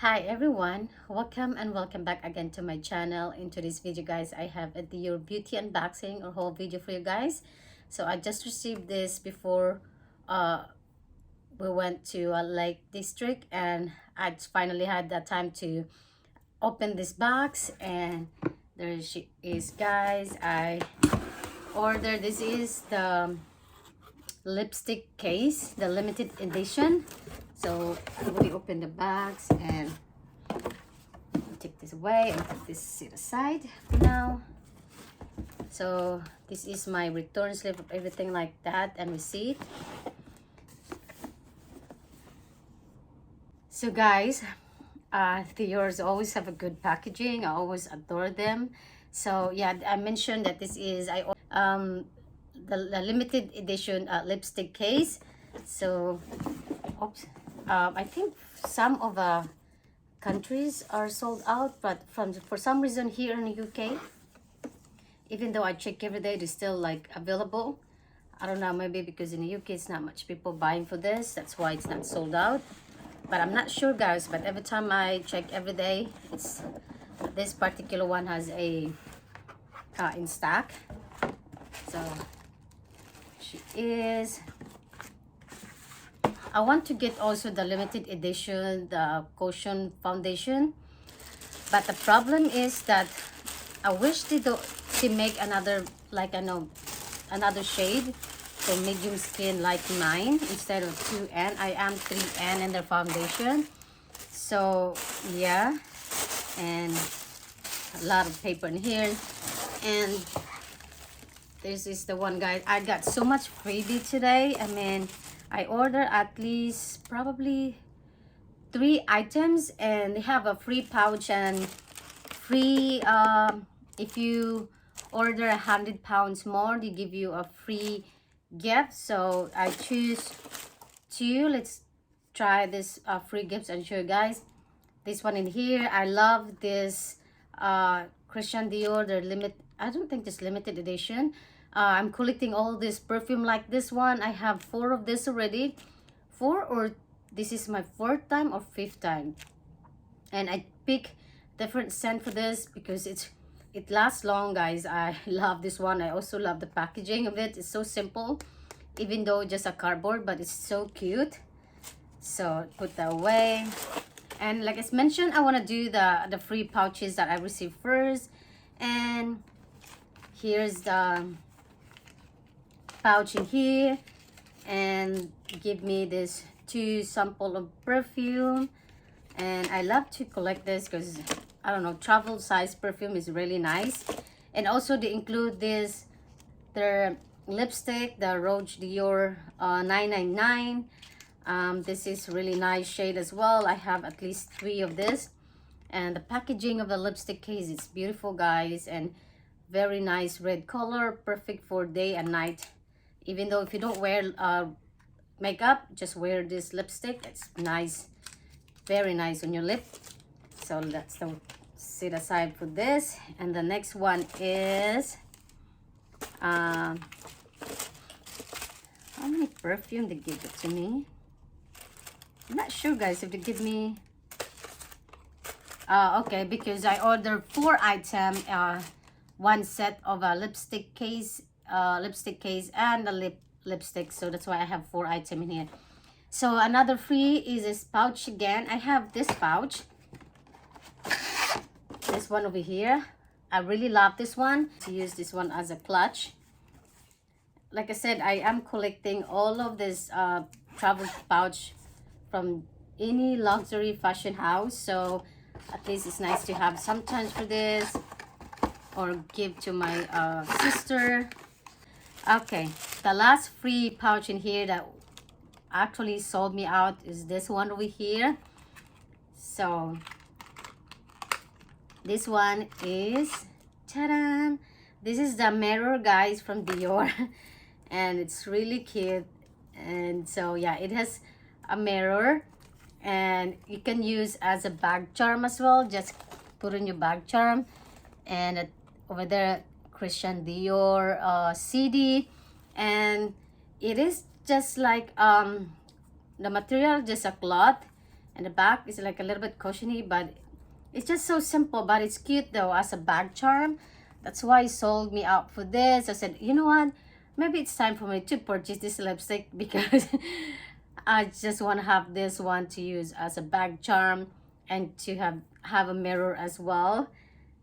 Hi everyone, welcome back again to my channel. In today's video guys, I have a Dior beauty unboxing or whole video for you guys. So I just received this before we went to Lake District, and I finally had the time to open this box, and there she is guys. I ordered, this is the lipstick case, the limited edition. So we open the box and take this away and put this set aside for now. So this is my return slip of everything like that and receipt. So guys, Dior's always have a good packaging. I always adore them. So yeah, I mentioned that this is the limited edition lipstick case. So oops, I think some of the countries are sold out, but for some reason here in the UK, even though I check every day, it's still like available. I don't know, maybe because in the UK it's not much people buying for this, that's why it's not sold out. But I'm not sure guys, but every time I check every day, it's this particular one has a in stock. So she is. I want to get also the limited edition, the Caution foundation, but the problem is that I wish they make another, like I know, another shade for medium skin like mine instead of 2N. I am 3N in their foundation. So yeah, and a lot of paper in here, and this is the one guys. I got so much freebie today. I mean, I ordered at least probably 3 items, and they have a free pouch and free if you order 100 pounds more, they give you a free gift. So I choose 2. Let's try this free gifts and show you guys. This one in here, I love this Christian Dior, their I don't think this limited edition. I'm collecting all this perfume like this one. I have 4 of this already. 4, or this is my 4th time or 5th time. And I pick different scent for this because it lasts long guys. I love this one. I also love the packaging of it. It's so simple, even though just a cardboard, but it's so cute. So put that away. And like I mentioned, I want to do the free pouches that I received first. And here's the pouch in here, and give me this 2 sample of perfume. And I love to collect this because I don't know, travel size perfume is really nice. And also they include this, their lipstick, the Roche Dior 999. This is really nice shade as well. I have at least 3 of this. And the packaging of the lipstick case is beautiful guys, and very nice red color, perfect for day and night. Even though if you don't wear makeup, just wear this lipstick. It's nice, very nice on your lip. So let's set aside for this. And the next one is how many perfume they give it to me. I'm not sure guys if they give me okay, because I ordered 4 items, 1 set of a lipstick case and the lipstick, so that's why I have 4 items in here. So another free is this pouch again. I have this pouch, this one over here. I really love this one, to use this one as a clutch. Like I said, I am collecting all of this travel pouch from any luxury fashion house, so at least it's nice to have sometimes for this or give to my sister. Okay, the last free pouch in here that actually sold me out is this one over here. So this one is, ta-da! This is the mirror guys from Dior and it's really cute. And so yeah, it has a mirror, and you can use as a bag charm as well. Just put in your bag charm. And over there, Christian Dior CD, and it is just like the material, just a cloth, and the back is like a little bit cushiony, but it's just so simple, but it's cute though as a bag charm. That's why he sold me out for this. I said, you know what, maybe it's time for me to purchase this lipstick because I just want to have this one to use as a bag charm and to have a mirror as well.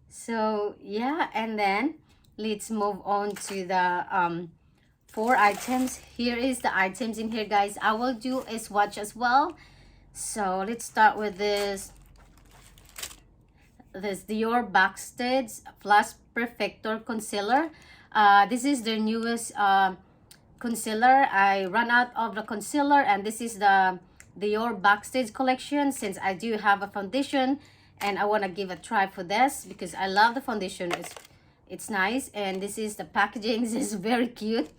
So yeah, and then let's move on to the 4 items. Here is the items in here, guys. I will do a swatch as well. So let's start with this Dior Backstage Plus Perfector concealer. This is their newest concealer. I ran out of the concealer, and this is the Dior Backstage collection, since I do have a foundation and I want to give a try for this because I love the foundation. It's nice, and this is the packaging. This is very cute.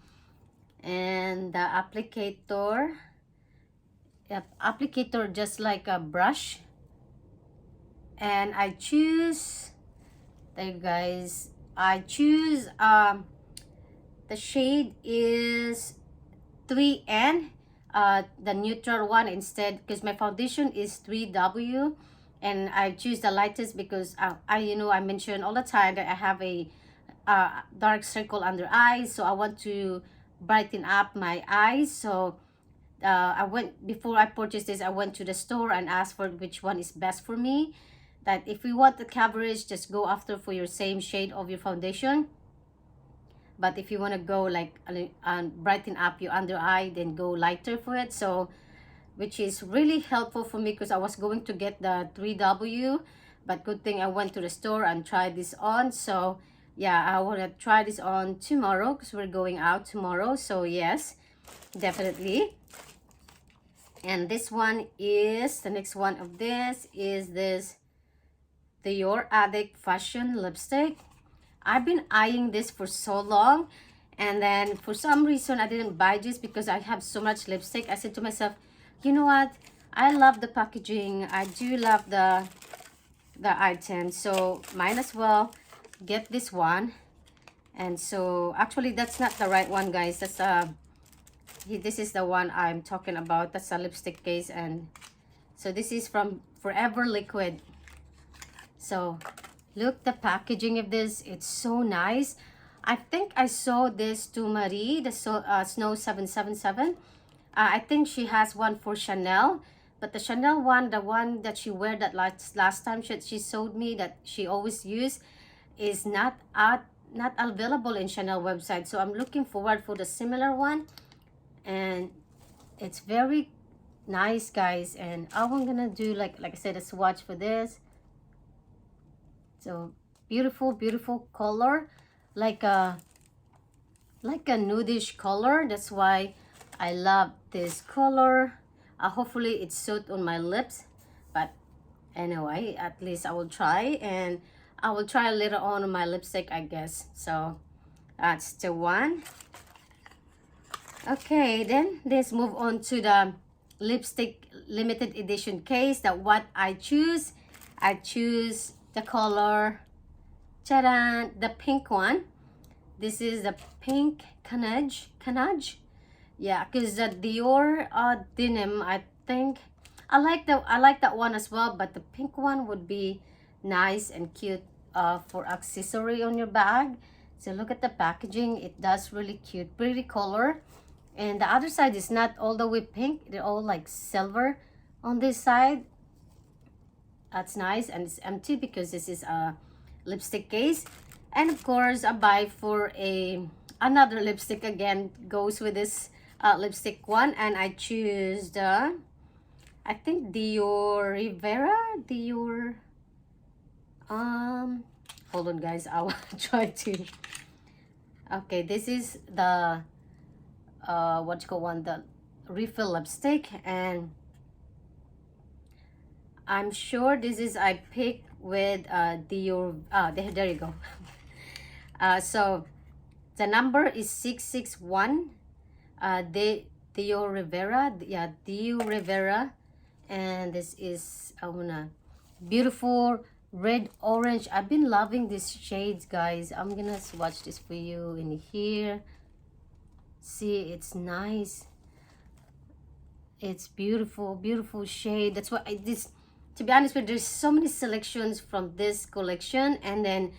And the applicator, yep, applicator just like a brush. And I choose, there guys, I choose the shade is 3N, the neutral one instead, because my foundation is 3W, and I choose the lightest because I mention all the time that I have a dark circle under eyes, so I want to brighten up my eyes. So before I purchased this, I went to the store and asked for which one is best for me. That if you want the coverage, just go after for your same shade of your foundation. But if you want to go like brighten up your under eye, then go lighter for it. So which is really helpful for me because I was going to get the 3W, but good thing I went to the store and tried this on. So yeah, I want to try this on tomorrow because we're going out tomorrow. So yes, definitely. And this one is the next one of this is this Dior Addict Fashion Lipstick. I've been eyeing this for so long, and then for some reason I didn't buy this because I have so much lipstick. I said to myself, you know what, I love the packaging, I do love the item, so might as well get this one. And so actually that's not the right one, guys. That's this is the one I'm talking about. That's a lipstick case, and so this is from Forever Liquid. So look the packaging of this, it's so nice. I think I saw this to Marie, the Snow 777. I think she has one for Chanel, but the Chanel one, the one that she wear that last time she showed me that she always use, is not available in Chanel website. So I'm looking forward for the similar one, and it's very nice, guys. And I'm gonna do like I said, a swatch for this. So beautiful color, like a nudish color. That's why I love this color. Hopefully it suits on my lips, but anyway, at least I will try, and I will try later on my lipstick, I guess. So that's the one. Okay, then let's move on to the lipstick limited edition case. That what I choose the color, the pink one. This is the pink canage. Yeah, because the Dior denim, I think I like that one as well, but the pink one would be nice and cute for accessory on your bag. So look at the packaging, it does really cute, pretty color. And the other side is not all the way pink, they're all like silver on this side. That's nice, and it's empty because this is a lipstick case. And of course, I buy for another lipstick again, goes with this lipstick one, and I choose the, I think Dior Rivera, hold on guys, I will try to, okay, this is the what you call one, the refill lipstick, and I'm sure this is I picked with Dior. There you go. So the number is 661. Dior Rivera. Yeah, Dior Rivera. And this is beautiful red orange. I've been loving these shades, guys. I'm gonna swatch this for you in here. See, it's nice. It's beautiful, beautiful shade. That's why this, to be honest with you, there's so many selections from this collection. And then,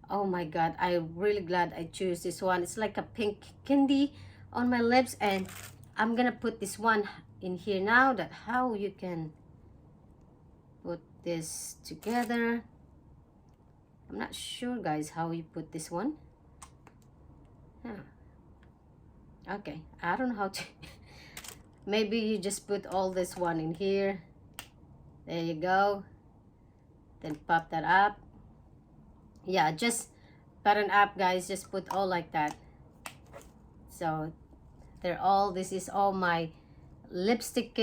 oh my god, I'm really glad I choose this one. It's like a pink candy on my lips, and I'm gonna put this one in here now. That how you can put this together. I'm not sure, guys, how you put this one. Huh. Okay, I don't know how to. Maybe you just put all this one in here. There you go. Then pop that up. Yeah, just button up, guys. Just put all like that. So they're all, this is all my lipstick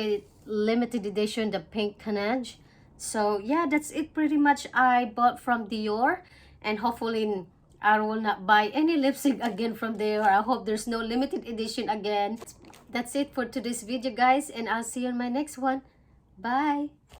limited edition, the pink Canage. So yeah, that's it pretty much. I bought from Dior, and hopefully I will not buy any lipstick again from Dior. I hope there's no limited edition again. That's it for today's video, guys, and I'll see you in my next one. Bye.